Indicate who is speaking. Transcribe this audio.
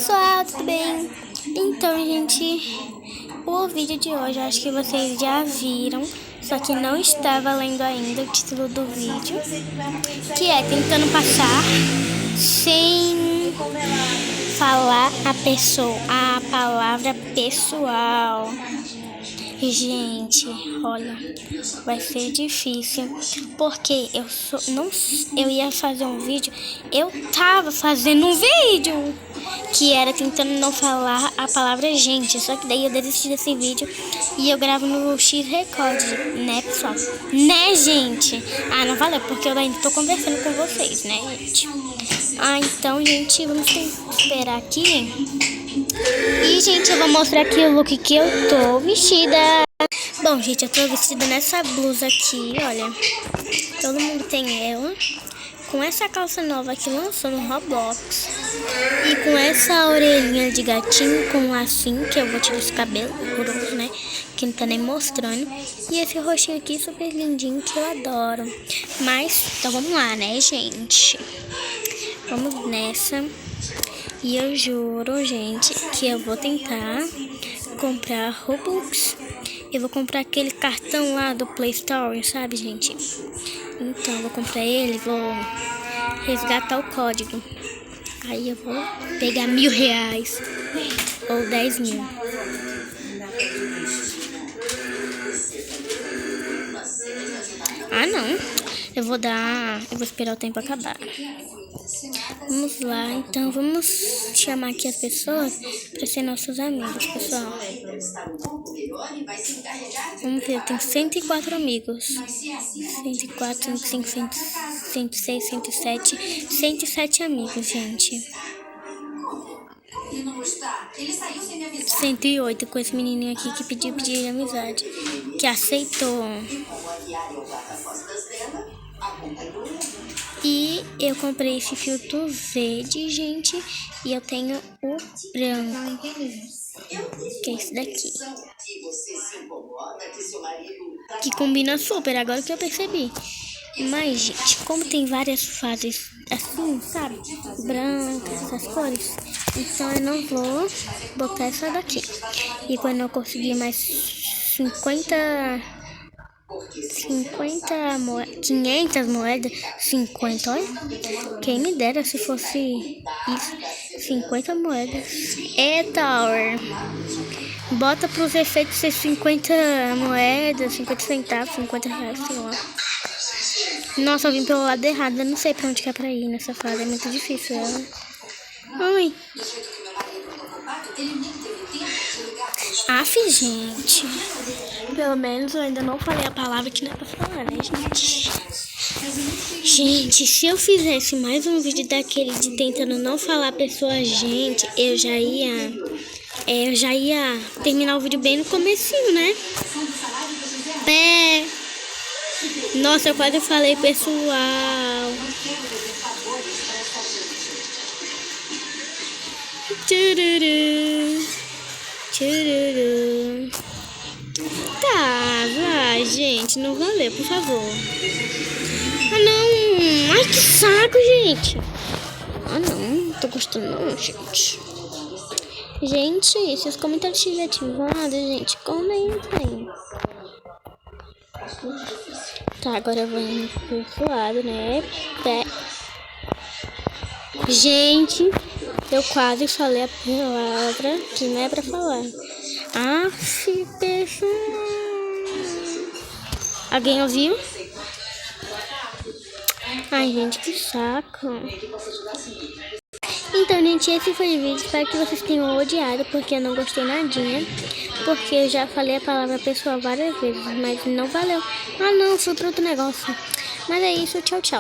Speaker 1: pessoal, tudo bem? Então, gente, o vídeo de hoje, eu acho que vocês já viram, só que não estava lendo ainda o título do vídeo, que é tentando passar sem falar a palavra pessoal. Gente, olha, vai ser difícil, porque eu ia fazer um vídeo, eu tava fazendo um vídeo que era tentando não falar a palavra gente, só que daí eu desisti desse vídeo e eu gravo no X-Record, né, pessoal? Né, gente? Ah, não valeu, porque eu ainda tô conversando com vocês, né, gente? Ah, então, gente, vamos esperar aqui. E, gente, eu vou mostrar aqui o look que eu tô vestida. Bom, gente, eu tô vestida nessa blusa aqui, olha. Todo mundo tem ela. Com essa calça nova que lançou no Roblox. E com essa orelhinha de gatinho com lacinho, que eu vou tirar esse cabelo grosso, né? Que não tá nem mostrando. E esse roxinho aqui super lindinho que eu adoro. Mas, então vamos lá, né, gente? Vamos nessa. E eu juro, gente, que eu vou tentar comprar Robux. Eu vou comprar aquele cartão lá do Play Store, sabe, gente? Então, eu vou comprar ele, vou resgatar o código. Aí eu vou pegar R$1.000 ou 10.000. Ah, não. Eu vou esperar o tempo acabar. Vamos lá, então vamos chamar aqui as pessoas para ser nossos amigos, pessoal. Vamos ver, eu tenho 104 amigos. 104, 105, 106, 107, 107 amigos, gente. 108 com esse menininho aqui que pediu amizade, que aceitou. E eu comprei esse filtro verde, gente, e eu tenho o branco, que é esse daqui, que combina super, agora que eu percebi. Mas, gente, como tem várias fases assim, sabe, brancas, essas cores, então eu não vou botar essa daqui. E quando eu conseguir mais 500 moedas, 50, olha, quem me dera se fosse isso, 50 moedas. Tower, bota pros efeitos ser 50 moedas, 50 centavos, R$50, sei lá. Nossa, eu vim pelo lado errado, eu não sei pra onde que é pra ir nessa fase, é muito difícil ela. Ai. Gente. Pelo menos eu ainda não falei a palavra que não é pra falar, né, gente? Gente, se eu fizesse mais um vídeo daquele de tentando não falar a pessoa gente, eu já ia terminar o vídeo bem no comecinho, né? Nossa, eu quase falei pessoal. Tchururu. Tchururu. Tá, vai, gente, não valeu, por favor. Ah, não. Ai, que saco, gente. Ah, não tô gostando não, gente. Gente, se os comentários estiverem ativados, gente, comentem. Tá, agora eu vou indo pro outro lado, né? Gente, eu quase falei a palavra que não é pra falar. Pessoal. Alguém ouviu? Ai, gente, que saco. Então, gente, esse foi o vídeo. Espero que vocês tenham odiado, porque eu não gostei nadinha. Porque eu já falei a palavra pessoal várias vezes, mas não valeu. Ah, não, foi para outro negócio. Mas é isso, tchau, tchau.